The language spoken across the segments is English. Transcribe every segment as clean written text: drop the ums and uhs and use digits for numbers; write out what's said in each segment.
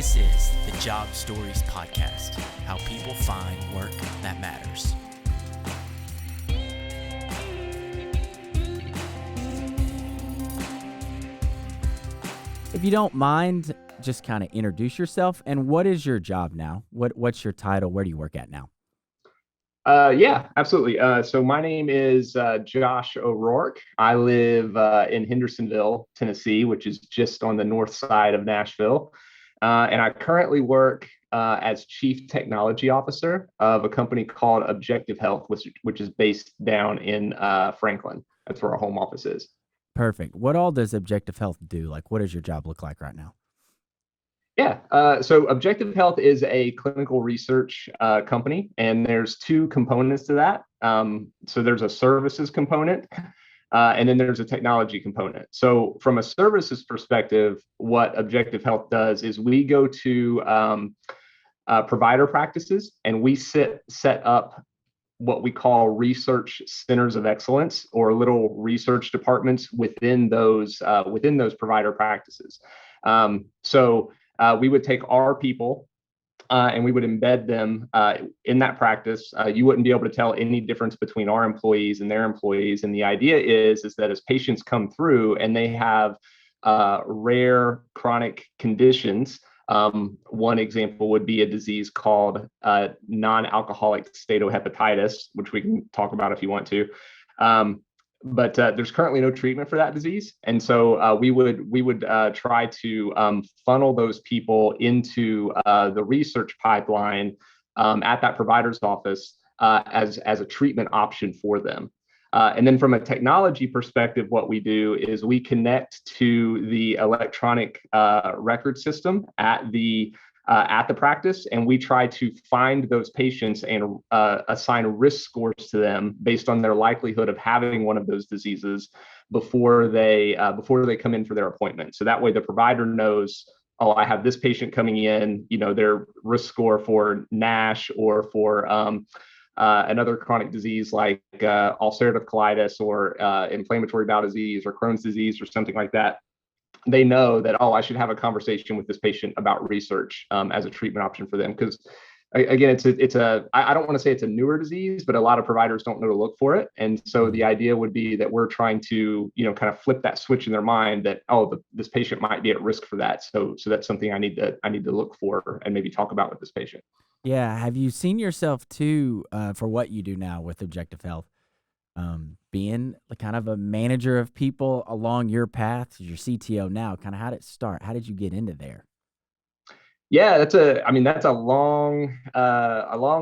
This is the Job Stories Podcast, how people find work that matters. If you don't mind, just kind of introduce yourself and what is your job now? What's your title? Where do you work at now? Yeah, absolutely. So my name is Josh O'Rourke. I live in Hendersonville, Tennessee, which is just on the north side of Nashville. And I currently work as Chief Technology Officer of a company called Objective Health, which is based down in Franklin. That's where our home office is. Perfect. What all does Objective Health do? Like, what does your job look like right now? Yeah, so Objective Health is a clinical research company, and there's two components to that. So there's a services component, and then there's a technology component. So from a services perspective, what Objective Health does is we go to provider practices and we set up what we call research centers of excellence, or little research departments within those provider practices. So we would take our people and we would embed them in that practice. You wouldn't be able to tell any difference between our employees and their employees. And the idea is that as patients come through and they have rare chronic conditions, one example would be a disease called non-alcoholic steatohepatitis, which we can talk about if you want to. But there's currently no treatment for that disease, and so we would try to funnel those people into the research pipeline at that provider's office as a treatment option for them. And then from a technology perspective, what we do is we connect to the electronic record system at the practice, and we try to find those patients and assign risk scores to them based on their likelihood of having one of those diseases before they come in for their appointment. So that way the provider knows, oh, I have this patient coming in, their risk score for NASH or for another chronic disease like ulcerative colitis or inflammatory bowel disease or Crohn's disease or something like that. They know that, oh, I should have a conversation with this patient about research as a treatment option for them. Because again, I don't want to say it's a newer disease, but a lot of providers don't know to look for it. And so the idea would be that we're trying to, kind of flip that switch in their mind that, oh, this patient might be at risk for that. So that's something I need to look for and maybe talk about with this patient. Yeah. Have you seen yourself too, for what you do now with Objective Health, being kind of a manager of people along your path as your CTO now? Kind of how did it start? How did you get into there? Yeah, that's a long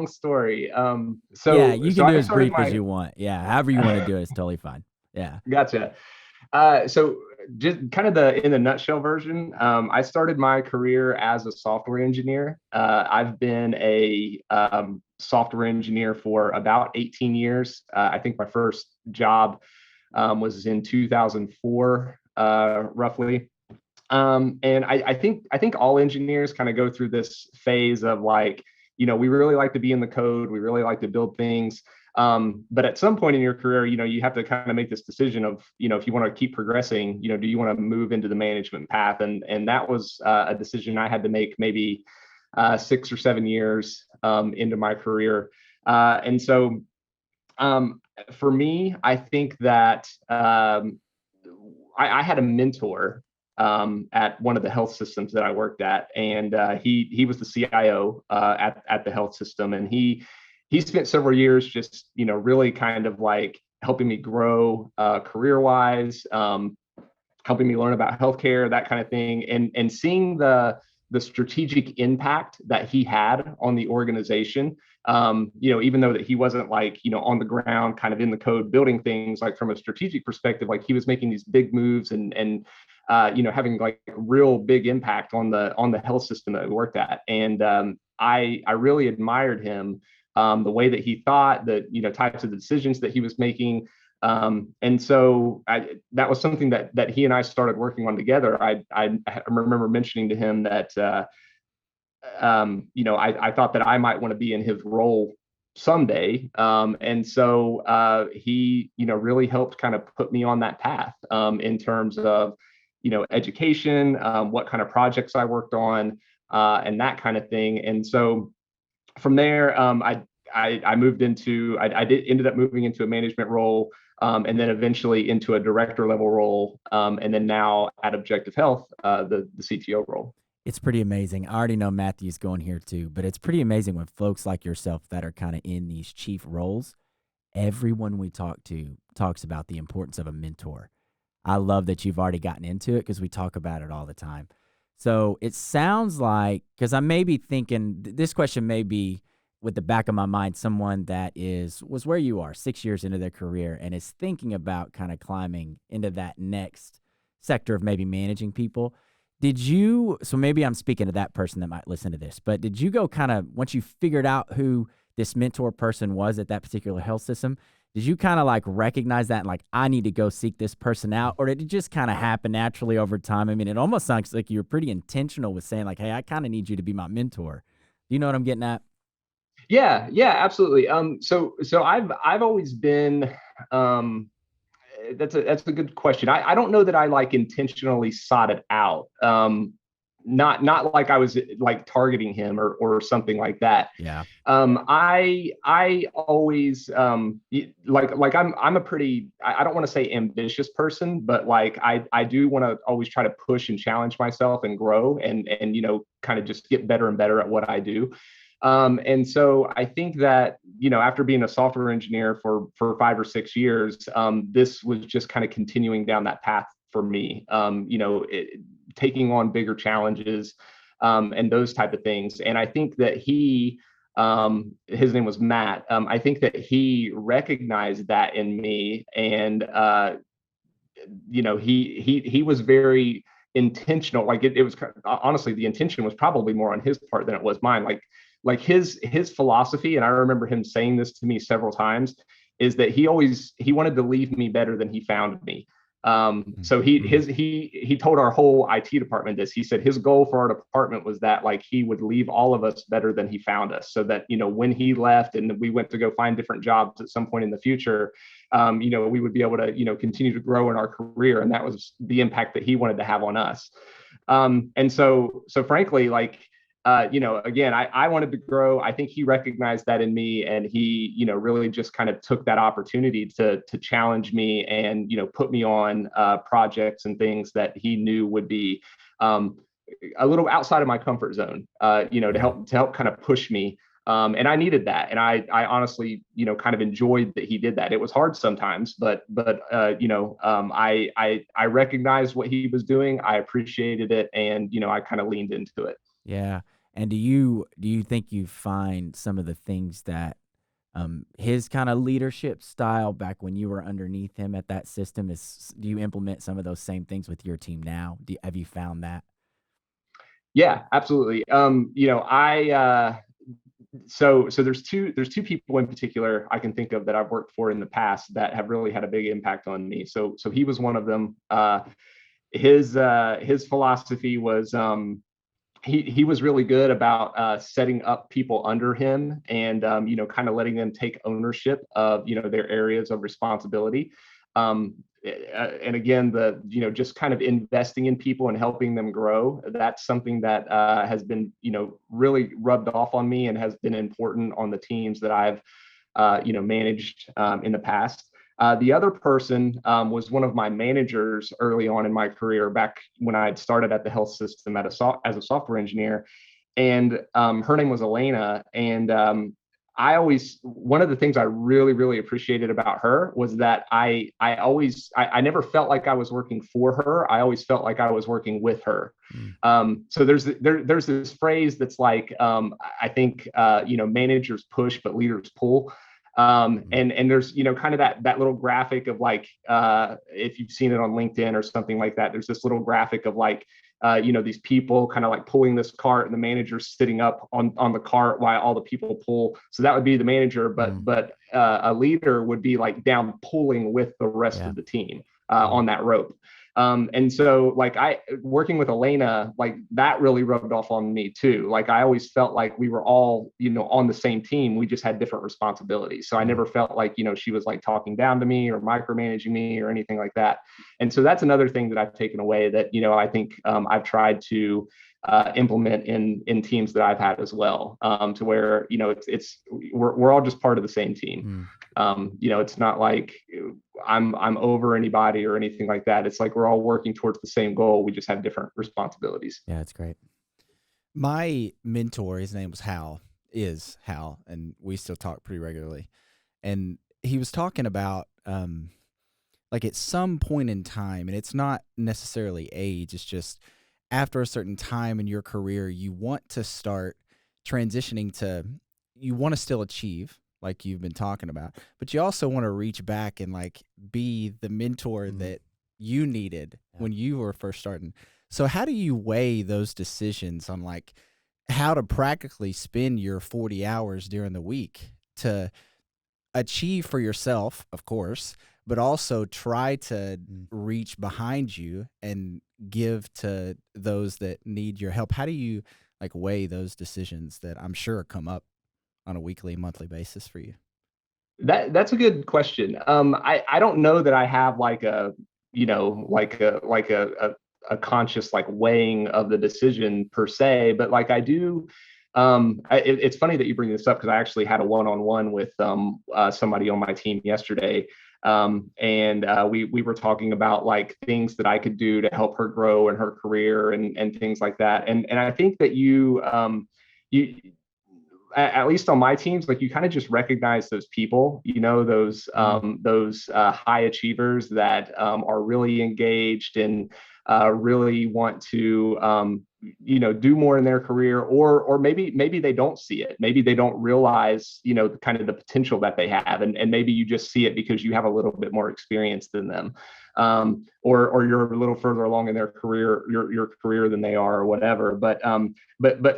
story. Yeah, you can do I as started brief as you want. Yeah, however you want to do it is totally fine. Yeah. Gotcha. So just kind of in the nutshell version, I started my career as a software engineer. I've been a software engineer for about 18 years. I think my first job was in 2004, roughly. And I think all engineers kind of go through this phase of like, we really like to be in the code, we really like to build things. But at some point in your career, you have to kind of make this decision of, if you want to keep progressing, do you want to move into the management path? And that was a decision I had to make maybe 6 or 7 years into my career. And so for me, I think that I had a mentor at one of the health systems that I worked at, and he was the CIO at the health system, and he spent several years just really kind of like helping me grow career wise, helping me learn about healthcare, that kind of thing, and seeing the strategic impact that he had on the organization. Even though that he wasn't like on the ground kind of in the code building things, like from a strategic perspective, like he was making these big moves and having like real big impact on the health system that we worked at. And I really admired him, the way that he thought, the types of decisions that he was making. And so that was something that he and I started working on together. I remember mentioning to him that I thought that I might want to be in his role someday. And so he really helped kind of put me on that path in terms of education, what kind of projects I worked on, and that kind of thing. And so from there, I moved into I did ended up moving into a management role, and then eventually into a director level role, and then now at Objective Health, the CTO role. It's pretty amazing. I already know Matthew's going here too, but it's pretty amazing when folks like yourself that are kind of in these chief roles, everyone we talk to talks about the importance of a mentor. I love that you've already gotten into it because we talk about it all the time. So it sounds like, because I may be thinking, this question may be with the back of my mind, someone that was where you are 6 years into their career and is thinking about kind of climbing into that next sector of maybe managing people. So maybe I'm speaking to that person that might listen to this, but did you go kind of, once you figured out who this mentor person was at that particular health system, did you kind of like recognize that and like, I need to go seek this person out? Or did it just kind of happen naturally over time? I mean, it almost sounds like you were pretty intentional with saying like, hey, I kind of need you to be my mentor. Do you know what I'm getting at? Yeah, yeah, absolutely. So I've always been, that's a good question. I don't know that I like intentionally sought it out. Not like I was like targeting him or something like that. Yeah. I always like I'm a pretty, I don't want to say ambitious person, but like I do want to always try to push and challenge myself and grow and kind of just get better and better at what I do. And so I think that, after being a software engineer for 5 or 6 years, this was just kind of continuing down that path for me, taking on bigger challenges, and those type of things. And I think that his name was Matt. I think that he recognized that in me, and he was very intentional. Like it was honestly, the intention was probably more on his part than it was mine. Like his philosophy, and I remember him saying this to me several times, is that he wanted to leave me better than he found me. So he told our whole IT department this. He said his goal for our department was that like he would leave all of us better than he found us, so that when he left and we went to go find different jobs at some point in the future, we would be able to continue to grow in our career, and that was the impact that he wanted to have on us. And so frankly, like again, I wanted to grow. I think he recognized that in me, and he, really just kind of took that opportunity to challenge me and, put me on projects and things that he knew would be a little outside of my comfort zone, to help kind of push me. And I needed that. And I honestly, kind of enjoyed that he did that. It was hard sometimes, but I recognized what he was doing. I appreciated it. And, I kind of leaned into it. Yeah. And do you think you find some of the things that his kind of leadership style back when you were underneath him at that system do you implement some of those same things with your team now? Have you found that? Yeah, absolutely. So there's two people in particular I can think of that I've worked for in the past that have really had a big impact on me. So he was one of them. His philosophy was, he was really good about setting up people under him, and kind of letting them take ownership of their areas of responsibility. And again, just kind of investing in people and helping them grow. That's something that has been really rubbed off on me and has been important on the teams that I've managed in the past. The other person was one of my managers early on in my career, back when I had started at the health system as a software engineer. And her name was Elena. And one of the things I really, really appreciated about her was that I never felt like I was working for her. I always felt like I was working with her. So there's this phrase that's like, I think, managers push, but leaders pull. And there's kind of that little graphic of like, if you've seen it on LinkedIn or something like that, there's this little graphic of like these people kind of like pulling this cart, and the manager's sitting up on the cart while all the people pull. So that would be the manager, but a leader would be like down pulling with the rest Yeah. of the team Yeah. on that rope. And so like I working with Elena, like that really rubbed off on me too. Like I always felt like we were all, on the same team. We just had different responsibilities. So I Mm. never felt like, she was like talking down to me or micromanaging me or anything like that. And so that's another thing that I've taken away that, I think I've tried to implement in teams that I've had as well, to where, we're all just part of the same team. Mm. It's not like I'm over anybody or anything like that. It's like we're all working towards the same goal. We just have different responsibilities. Yeah, it's great. My mentor, his name was Hal, is Hal, and we still talk pretty regularly. And he was talking about like at some point in time, and it's not necessarily age, it's just after a certain time in your career, you want to start transitioning to, you want to still achieve, like you've been talking about, but you also want to reach back and like be the mentor Mhm. that you needed Yeah. when you were first starting. So how do you weigh those decisions on like how to practically spend your 40 hours during the week to achieve for yourself, of course, but also try to Mm. reach behind you and give to those that need your help? How do you like weigh those decisions that I'm sure come up on a weekly, monthly basis for you? That's a good question. I don't know that I have like a a conscious like weighing of the decision per se, but like I do. It's funny that you bring this up because I actually had a one-on-one with somebody on my team yesterday, and we were talking about like things that I could do to help her grow in her career and things like that. And I think that you at least on my teams, like you kind of just recognize those people, Mm. those high achievers that are really engaged and really want to, do more in their career, or maybe they don't see it. Maybe they don't realize, kind of the potential that they have, and maybe you just see it because you have a little bit more experience than them. Or you're a little further along in their career, your career than they are, or whatever. But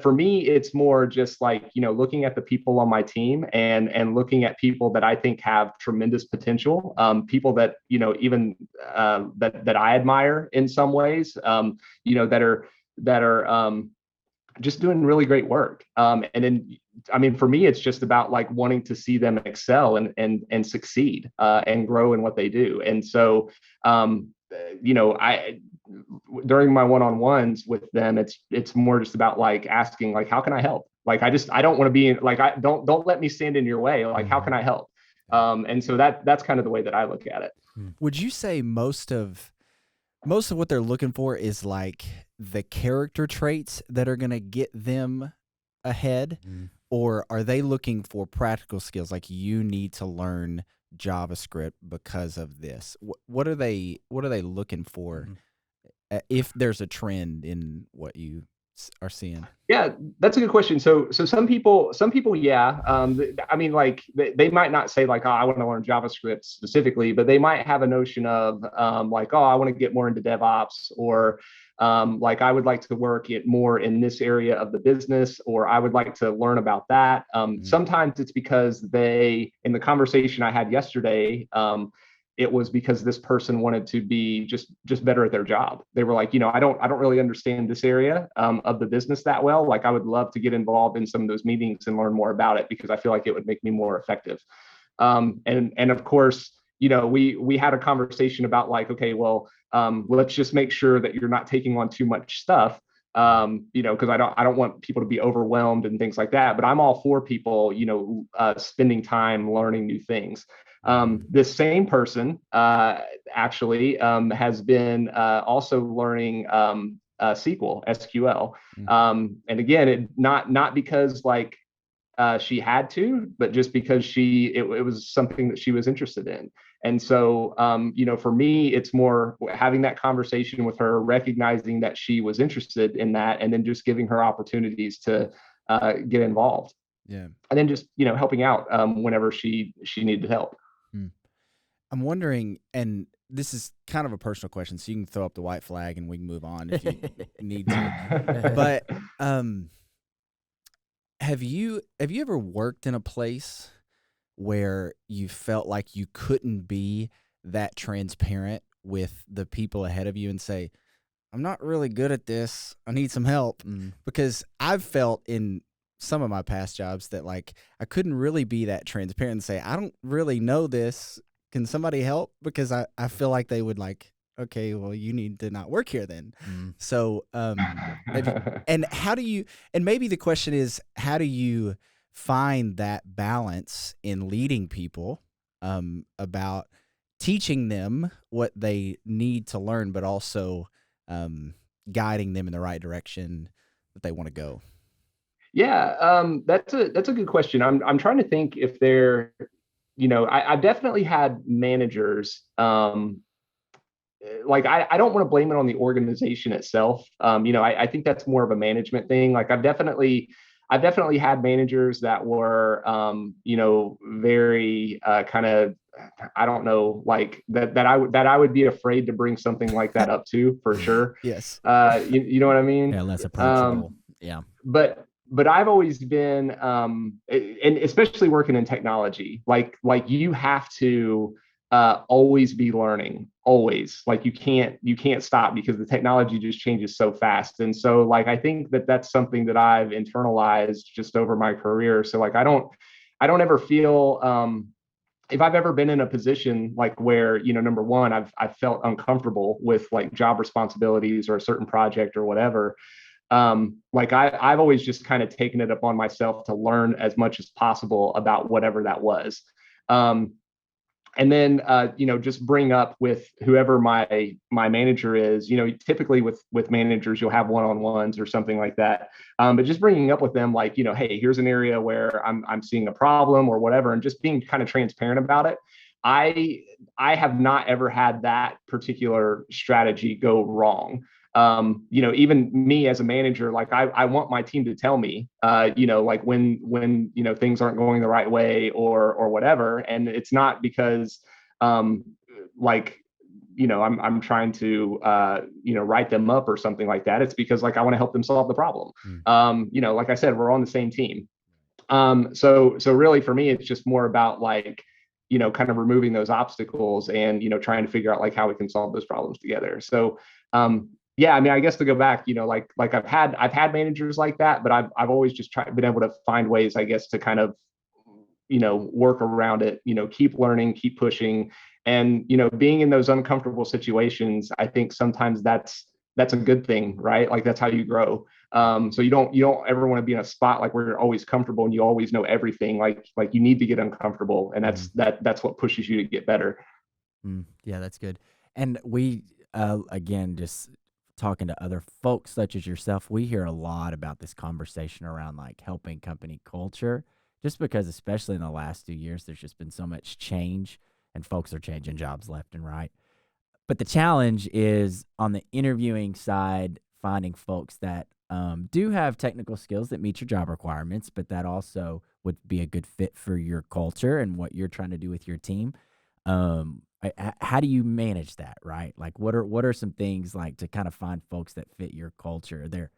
for me, it's more just like looking at the people on my team and looking at people that I think have tremendous potential, people that even that I admire in some ways, that are just doing really great work. And then, I mean, for me, it's just about like wanting to see them excel and succeed and grow in what they do. And so, I during my one-on-ones with them, it's more just about like asking like, how can I help? Like, I don't want to be in, like, I don't let me stand in your way. Like, how can Mhm. I help? Yeah. And so that's kind of the way that I look at it. Mm. Would you say most of what they're looking for is like the character traits that are going to get them ahead, Mm. or are they looking for practical skills like you need to learn JavaScript because of this? What are they looking for, Mhm. if there's a trend in what you are seeing? Yeah, that's a good question. So some people, yeah. I mean, like they might not say like, oh, I want to learn JavaScript specifically, but they might have a notion of like, oh, I want to get more into DevOps, or like I would like to work it more in this area of the business, or I would like to learn about that. Mm. Sometimes it's because in the conversation I had yesterday, it was because this person wanted to be just better at their job. They were like, I don't really understand this area of the business that well. Like I would love to get involved in some of those meetings and learn more about it because I feel like it would make me more effective. And of course, we had a conversation about like, okay, well, let's just make sure that you're not taking on too much stuff, because I don't want people to be overwhelmed and things like that. But I'm all for people, spending time learning new things. Mhm. This same person actually has been also learning SQL. Mm. And again, not because like she had to, but just because it was something that she was interested in. And so, for me, it's more having that conversation with her, recognizing that she was interested in that, and then just giving her opportunities to get involved, Yeah. and then just helping out whenever she needed help. Mm. I'm wondering, and this is kind of a personal question, so you can throw up the white flag and we can move on if you need to. But um, have you ever worked in a place where you felt like you couldn't be that transparent with the people ahead of you and say, I'm not really good at this. I need some help. Because I've felt in some of my past jobs that like I couldn't really be that transparent and say, I don't really know this. Can somebody help? Because I feel like they would like, okay, well, you need to not work here then. So, and how do you, and maybe the question is, how do you find that balance in leading people, about teaching them what they need to learn, but also, guiding them in the right direction that they want to go? Yeah, that's a good question. I'm trying to think if there, I've definitely had managers. Like I don't want to blame it on the organization itself. I think that's more of a management thing. Like I've definitely had managers that were, very kind of, I don't know, like that I would be afraid to bring something like that up to for sure. Yes. You know what I mean? Yeah, less approachable. Yeah. But I've always been, and especially working in technology, like you have to always be learning, always. Like you can't stop because the technology just changes so fast. And so like I think that that's something that I've internalized just over my career. So like I don't ever feel, if I've ever been in a position like where, number one, I've felt uncomfortable with like job responsibilities or a certain project or whatever. Like I've always just kind of taken it upon myself to learn as much as possible about whatever that was. Um, and then just bring up with whoever my manager is. Typically with managers you'll have one-on-ones or something like that, but just bringing up with them like, hey, here's an area where I'm seeing a problem or whatever, and just being kind of transparent about it. I i have not ever had that particular strategy go wrong. Even me as a manager, like I want my team to tell me, like when things aren't going the right way or whatever. And it's not because, like, I'm trying to, write them up or something like that. It's because like I want to help them solve the problem. Like I said, we're on the same team. So really for me, it's just more about like, kind of removing those obstacles and, trying to figure out like how we can solve those problems together. So, yeah, I mean, I guess to go back, like I've had managers like that, but I've always just been able to find ways, I guess, to kind of, work around it, keep learning, keep pushing. And, being in those uncomfortable situations, I think sometimes that's a good thing, right? Like that's how you grow. So you don't ever want to be in a spot like where you're always comfortable and you always know everything. Like you need to get uncomfortable, and that's what pushes you to get better. Yeah, that's good. And we, again, just talking to other folks such as yourself, we hear a lot about this conversation around like helping company culture, just because, especially in the last 2 years, there's just been so much change and folks are changing jobs left and right. But the challenge is on the interviewing side, finding folks that do have technical skills that meet your job requirements, but that also would be a good fit for your culture and what you're trying to do with your team. How do you manage that, right? Like, what are some things like to kind of find folks that fit your culture? There,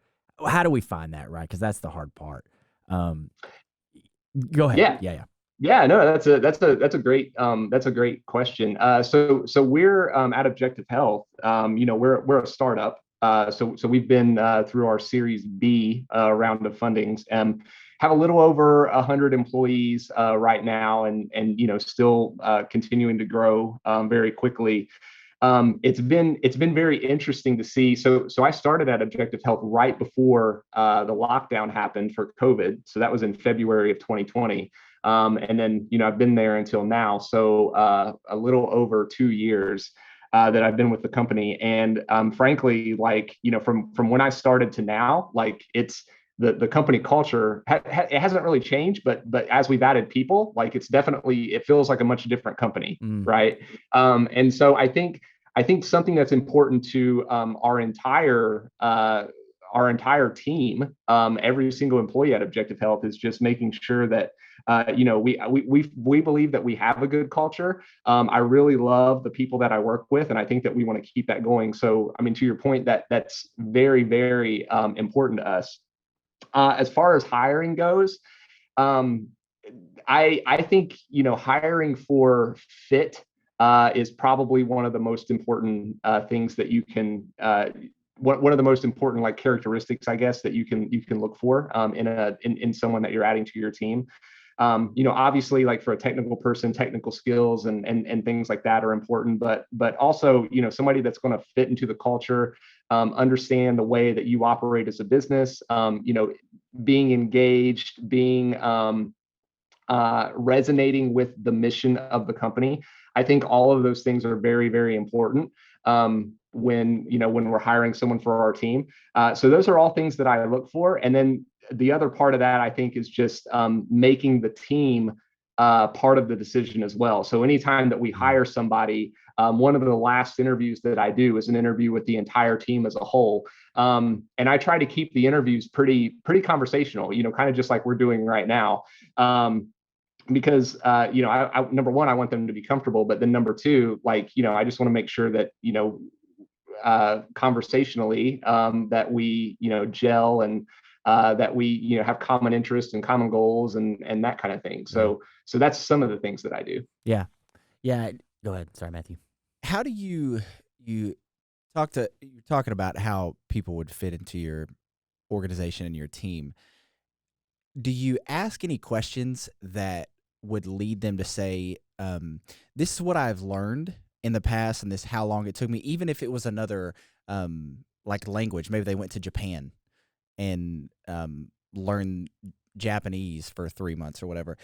how do we find that, right? Because that's the hard part. Um, Go ahead. Yeah. Yeah, yeah. Yeah, no, that's a great question. So we're, at Objective Health. We're a startup. So we've been, through our Series B round of fundings, and have a little over 100 employees right now, and still continuing to grow very quickly. It's been very interesting to see. So I started at Objective Health right before the lockdown happened for COVID. So that was in February of 2020. And then I've been there until now. So a little over 2 years that I've been with the company. And frankly, like from when I started to now, like it's the company culture it hasn't really changed, but as we've added people, like it feels like a much different company, Mm, right? And so I think something that's important to our entire team, every single employee at Objective Health, is just making sure that we believe that we have a good culture. I really love the people that I work with, and I think that we want to keep that going. So, I mean, to your point, that's very, very important to us. As far as hiring goes, um, I think hiring for fit is probably one of the most important things that you can. One of the most important like characteristics, I guess, that you can look for in someone that you're adding to your team. Obviously, like for a technical person, technical skills and things like that are important, but also, somebody that's going to fit into the culture, understand the way that you operate as a business, being engaged, being resonating with the mission of the company. I think all of those things are very, very important when we're hiring someone for our team. So those are all things that I look for. And then the other part of that, I think, is just making the team part of the decision as well. So anytime that we hire somebody, one of the last interviews that I do is an interview with the entire team as a whole. And I try to keep the interviews pretty conversational, kind of just like we're doing right now. Because I number one, I want them to be comfortable, but then number two, like, I just want to make sure that, conversationally, that we, gel and that we, have common interests and common goals and that kind of thing. So that's some of the things that I do. Yeah. Go ahead. Sorry, Matthew. How do you're talking about how people would fit into your organization and your team. Do you ask any questions that would lead them to say, this is what I've learned in the past and this how long it took me, even if it was another like language? Maybe they went to Japan and learned Japanese for 3 months or whatever.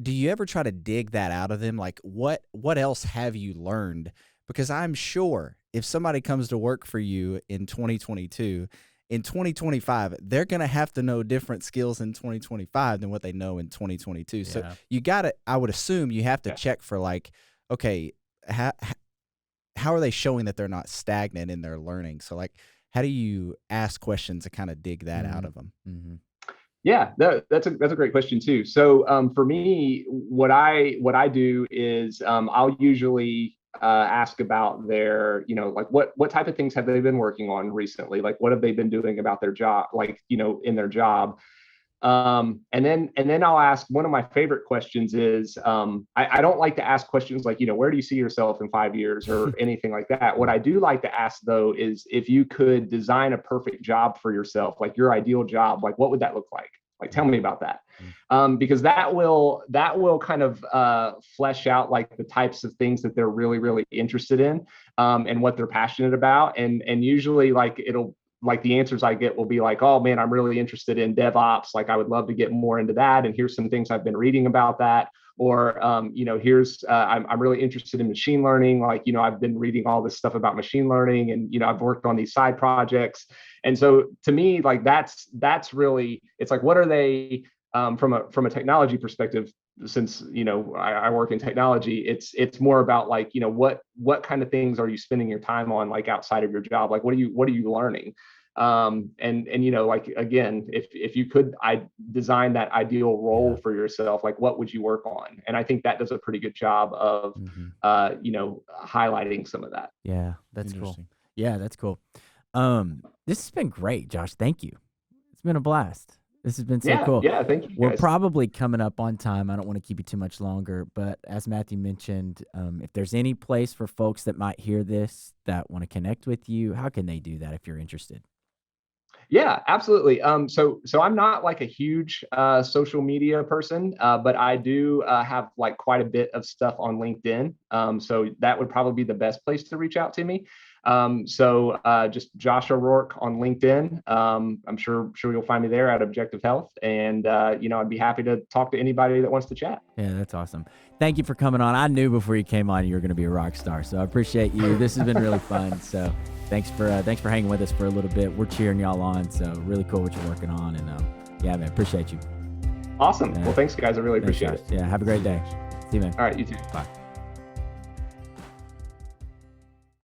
Do you ever try to dig that out of them? Like, what else have you learned? Because I'm sure if somebody comes to work for you in 2022, in 2025, they're going to have to know different skills in 2025 than what they know in 2022. So you got to, I would assume you have to check for like, okay, how are they showing that they're not stagnant in their learning? So like, how do you ask questions to kind of dig that out of them? Mm-hmm. Yeah, that's a great question too. So for me, what I do is I'll usually ask about their, like what type of things have they been working on recently? Like what have they been doing about their job, like, in their job? And then I'll ask, one of my favorite questions is, I don't like to ask questions like, where do you see yourself in 5 years or anything like that. What I do like to ask though, is if you could design a perfect job for yourself, like your ideal job, like what would that look like? Like, tell me about that. Because that will kind of flesh out like the types of things that they're really, really interested in, and what they're passionate about. And usually like like the answers I get will be like, oh man, I'm really interested in DevOps. Like I would love to get more into that. And here's some things I've been reading about that. Or, here's, I'm really interested in machine learning. Like, I've been reading all this stuff about machine learning and, I've worked on these side projects. And so to me, like, that's really, it's like, what are they, from a technology perspective, since, I work in technology, it's more about like, what kind of things are you spending your time on, like outside of your job? Like, what are you learning? And like, again, if you could design that ideal role for yourself, like what would you work on? And I think that does a pretty good job of, highlighting some of that. Yeah, that's cool. Yeah, that's cool. This has been great, Josh. Thank you. It's been a blast. This has been so cool. Yeah, thank you, guys. We're probably coming up on time. I don't want to keep you too much longer, but as Matthew mentioned, if there's any place for folks that might hear this that want to connect with you, how can they do that if you're interested? Yeah, absolutely. So I'm not like a huge social media person, but I do have like quite a bit of stuff on LinkedIn. So that would probably be the best place to reach out to me. So just Josh O'Rourke on LinkedIn. I'm sure you'll find me there at Objective Health. And, I'd be happy to talk to anybody that wants to chat. Yeah, that's awesome. Thank you for coming on. I knew before you came on you were going to be a rock star. So I appreciate you. This has been really fun. So thanks for hanging with us for a little bit. We're cheering y'all on. So really cool what you're working on. And yeah, man, appreciate you. Awesome. Well, thanks guys. I really appreciate it. Yeah. Have a great day. See you, man. All right. You too. Bye.